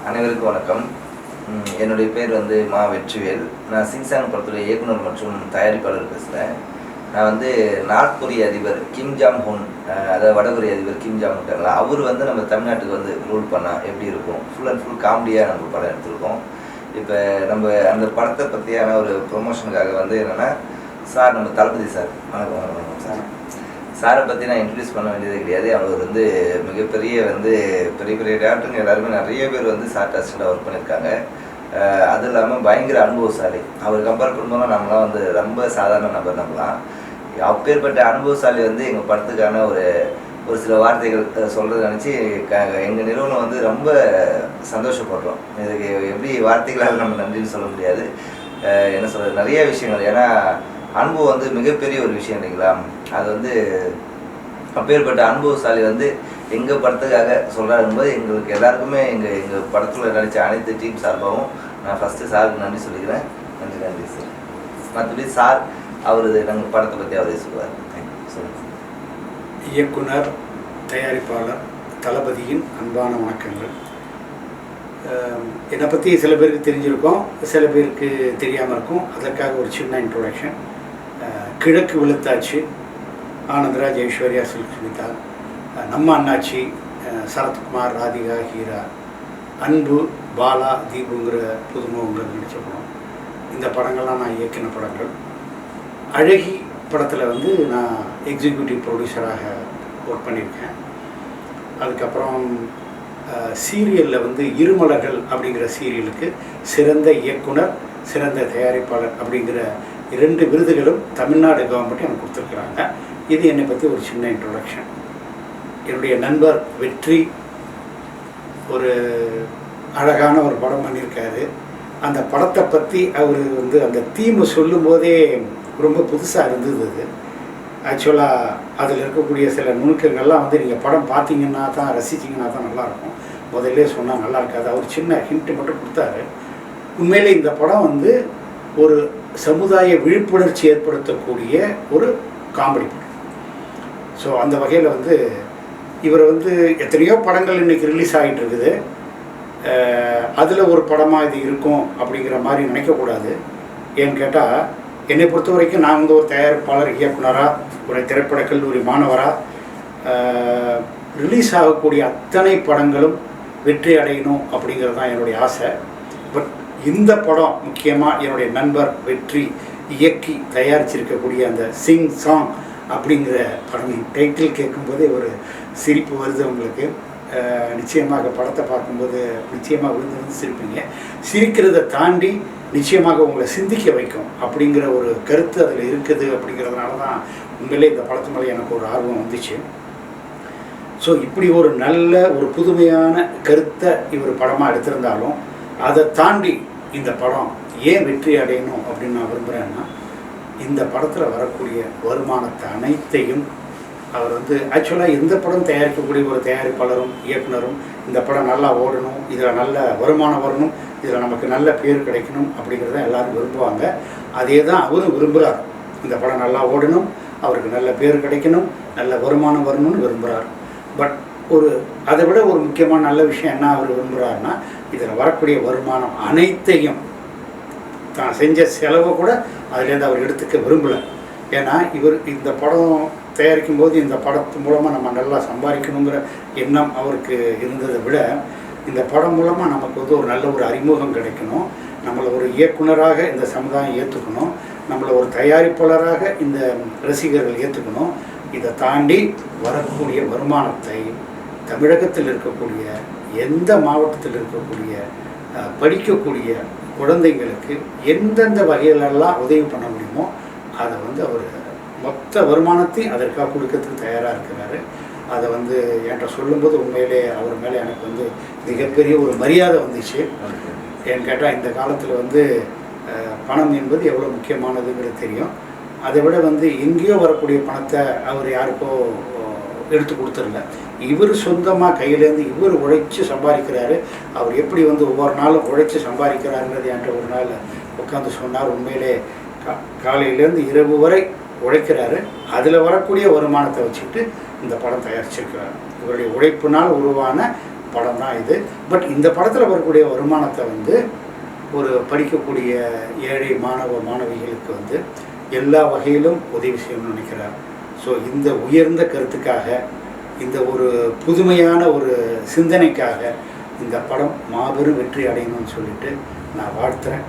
அனைவருக்கும் வணக்கம். என்னுடைய பேர் வந்து மா வெற்றிவேல். நான் சிங்சாங் படத்துடைய இயக்குனர் மற்றும் தயாரிப்பாளர் பேசுகிறேன். நான் வந்து நார்த் கொரிய அதிபர் கிம் ஜாங் உன், அதாவது வடகொரிய அதிபர் கிம் ஜாங் உன், அவர் வந்து நம்ம தமிழ்நாட்டுக்கு வந்து ரூல் பண்ணால் எப்படி இருக்கும், ஃபுல் அண்ட் ஃபுல் காமெடியாக நம்ம படம் எடுத்திருக்கோம். இப்போ நம்ம அந்த படத்தை பற்றியான ஒரு ப்ரொமோஷனுக்காக வந்து என்னென்னா, சார் நம்ம தளபதி சார், வணக்கம் சார். சாரை பற்றி நான் இன்ட்ரடியூஸ் பண்ண வேண்டியது கிடையாது. அவர் வந்து மிகப்பெரிய வந்து பெரிய பெரிய டேரக்டருங்க எல்லாருமே நிறைய பேர் வந்து சார்ட் அசிஸ்டண்டாக ஒர்க் பண்ணியிருக்காங்க. அது இல்லாமல் பயங்கர அனுபவசாலி. அவர் கம்பேர் பண்ணும்போது நம்மளாம் வந்து ரொம்ப சாதாரண நபர் நம்பலாம். அப்பேற்பட்ட அனுபவசாலி வந்து எங்கள் படத்துக்கான ஒரு சில வார்த்தைகள் சொல்கிறத நினச்சி எங்கள் நிறுவனம் வந்து ரொம்ப சந்தோஷப்படுறோம். இதுக்கு எப்படி வார்த்தைகளால் நம்ம நன்றின்னு சொல்ல முடியாது. என்ன சொல்கிறது, நிறைய விஷயங்கள். ஏன்னா அனுபவம் வந்து மிகப்பெரிய ஒரு விஷயம் இல்லைங்களா. அது வந்து அப்பேற்பட்ட அனுபவசாலி வந்து எங்கள் படத்துக்காக சொல்கிறாருங்கும்போது எங்களுக்கு எல்லாருக்குமே எங்கள் படத்தில் நடித்த அனைத்து டீம் சார்பாகவும் நான் ஃபஸ்ட்டு சாருக்கு நன்றி சொல்லிக்கிறேன். நன்றி சார். மற்றபடி சார் அவர் நாங்கள் படத்தை பற்றி அவரே சொல்லுவார். சொல்லுங்கள். இயக்குனர் தயாரிப்பாளர் தளபதியின் அன்பான வணக்கங்கள். என்னை பற்றி சில பேருக்கு தெரிஞ்சிருக்கும், சில பேருக்கு தெரியாமல் இருக்கும். அதற்காக ஒரு சின்ன இன்ட்ரோடக்ஷன். கிழக்கு வெளுத்தாச்சு, ஆனந்தராஜ், ஐஸ்வர்யா, சுமிதா, நம்ம அண்ணாச்சி, சரத்குமார், ராதிகா, ஹீரா, அன்பு, பாலா, தீபுங்கிற புதுமுகங்கள் நடித்த படம். இந்த படங்கள்லாம் நான் இயக்கின படங்கள். அழகி படத்தில் வந்து நான் எக்ஸிக்யூட்டிவ் ப்ரொடியூசராக ஒர்க் பண்ணியிருக்கேன். அதுக்கப்புறம் சீரியலில் வந்து இருமலர்கள் அப்படிங்கிற சீரியலுக்கு சிறந்த இயக்குனர், சிறந்த தயாரிப்பாளர் அப்படிங்கிற 2 விருதுகளும் தமிழ்நாடு கவர்மெண்ட் எனக்கு கொடுத்துருக்குறாங்க. இது என்னை பற்றி ஒரு சின்ன இன்ட்ரோடக்ஷன். என்னுடைய நண்பர் வெற்றி ஒரு அழகான ஒரு படம் பண்ணியிருக்காரு. அந்த படத்தை பற்றி அவர் வந்து அந்த தீமை சொல்லும்போதே ரொம்ப புதுசாக இருந்தது. அது ஆக்சுவலாக அதில் இருக்கக்கூடிய சில நுணுக்கங்கள்லாம் வந்து நீங்கள் படம் பார்த்தீங்கன்னா தான், ரசிச்சிங்கன்னா தான் நல்லாயிருக்கும். முதல்ல சொன்னால் நல்லா இருக்காது. அவர் சின்ன ஹிண்ட்டு மட்டும் கொடுத்தாரு. உண்மையிலே இந்த படம் வந்து ஒரு சமுதாய விழிப்புணர்ச்சி ஏற்படுத்தக்கூடிய ஒரு காமெடி படம். ஸோ அந்த வகையில் வந்து இவர் வந்து எத்தனையோ படங்கள் இன்றைக்கி ரிலீஸ் ஆகிட்டு இருக்குது. அதில் ஒரு படமாக இது இருக்கும் அப்படிங்கிற மாதிரி நினைக்கக்கூடாது. ஏன்னு கேட்டால், என்னை பொறுத்த வரைக்கும் நான் வந்து ஒரு தயாரிப்பாளர், இயக்குனராக, ஒரு திரைப்பட கல்லூரி மாணவராக, ரிலீஸ் ஆகக்கூடிய அத்தனை படங்களும் வெற்றி அடையணும் அப்படிங்கிறது தான் என்னுடைய ஆசை. பட் இந்த படம் முக்கியமாக என்னுடைய நண்பர் வெற்றி இயக்கி தயாரிச்சிருக்கக்கூடிய அந்த சிங் சாங் அப்படிங்கிற படம் டைட்டில் கேட்கும்போதே ஒரு சிரிப்பு வருது உங்களுக்கு. நிச்சயமாக படத்தை பார்க்கும்போது நிச்சயமாக விழுந்து சிரிப்பீங்க. சிரிக்கிறத தாண்டி நிச்சயமாக உங்களை சிந்திக்க வைக்கும் அப்படிங்கிற ஒரு கருத்து அதில் இருக்குது. அப்படிங்கிறதுனால தான் உண்மையிலே இந்த படத்து மேலே எனக்கு ஒரு ஆர்வம் வந்துச்சு. ஸோ இப்படி ஒரு நல்ல ஒரு புதுமையான கருத்தை இவர் படமாக எடுத்திருந்தாலும் அதை தாண்டி இந்த படம் ஏன் வெற்றி அடையணும் அப்படின்னு நான் விரும்புகிறேன்னா, இந்த படத்தில் வரக்கூடிய வருமானத்தை அனைத்தையும் அவர் வந்து ஆக்சுவலாக எந்த படம் தயாரிக்கக்கூடிய ஒரு தயாரிப்பாளரும் இயக்குனரும் இந்த படம் நல்லா ஓடணும், இதில் நல்ல வருமானம் வரணும், இதில் நமக்கு நல்ல பேர் கிடைக்கணும் அப்படிங்கிறத எல்லோரும் விரும்புவாங்க. அதே தான் அவரும் விரும்புகிறார். இந்த படம் நல்லா ஓடணும், அவருக்கு நல்ல பேர் கிடைக்கணும், நல்ல வருமானம் வரணும்னு விரும்புகிறார். பட் அதை விட ஒரு முக்கியமான நல்ல விஷயம் என்ன அவர் விரும்புகிறாருன்னா, இதில் வரக்கூடிய வருமானம் அனைத்தையும் தான் செஞ்ச செலவை கூட அதுலேருந்து அவர் எடுத்துக்க விரும்பலை. ஏன்னா இவர் இந்த படம் தயாரிக்கும் போது இந்த படத்து மூலமாக நம்ம நல்லா சம்பாதிக்கணுங்கிற எண்ணம் அவருக்கு இருந்ததை விட, இந்த படம் மூலமாக நமக்கு வந்து ஒரு நல்ல ஒரு அறிமுகம் கிடைக்கணும், நம்மளை ஒரு இயக்குனராக இந்த சமுதாயம் ஏற்றுக்கணும், நம்மளை ஒரு தயாரிப்பாளராக இந்த ரசிகர்கள் ஏற்றுக்கணும். இதை தாண்டி வரக்கூடிய வருமானத்தை தமிழகத்தில் இருக்கக்கூடிய எந்த மாவட்டத்தில் இருக்கக்கூடிய படிக்கக்கூடிய குழந்தைங்களுக்கு எந்தெந்த வகையிலெல்லாம் உதவி பண்ண முடியுமோ அதை வந்து அவர் மொத்த வருமானத்தையும் அதற்காக கொடுக்கறதுக்கு தயாராக இருக்கிறாரு. அதை வந்து என்கிட்ட சொல்லும்போது உண்மையிலே அவர் மேலே எனக்கு வந்து மிகப்பெரிய ஒரு மரியாதை வந்துச்சு. ஏன்னு கேட்டால் இந்த காலத்தில் வந்து பணம் என்பது எவ்வளோ முக்கியமானதுங்கிறது தெரியும். அதை விட வந்து எங்கேயோ வரக்கூடிய பணத்தை அவர் யாருக்கோ எடுத்து கொடுத்துருல. இவர் சொந்தமாக கையிலேருந்து இவர் உழைச்சி சம்பாதிக்கிறாரு. அவர் எப்படி வந்து ஒவ்வொரு நாளும் உழைச்சி சம்பாதிக்கிறாருங்கிறது என்கிட்ட ஒரு நாள் உட்காந்து சொன்னார். உண்மையிலே காலையிலேருந்து இரவு வரை உழைக்கிறாரு. அதில் வரக்கூடிய வருமானத்தை வச்சுட்டு இந்த படம் தயாரிச்சிருக்கிறார். இவருடைய உழைப்பினால் உருவான படம் தான் இது. பட் இந்த படத்தில் வரக்கூடிய வருமானத்தை வந்து ஒரு படிக்கக்கூடிய ஏழை மாணவ மாணவிகளுக்கு வந்து எல்லா வகையிலும் உதவி செய்யணும்னு நினைக்கிறார். ஸோ இந்த உயர்ந்த கருத்துக்காக, இந்த ஒரு புதுமையான ஒரு சிந்தனைக்காக இந்த படம் மாபெரும் வெற்றி அடையணும்னு சொல்லிட்டு நான் வாழ்த்துறேன்.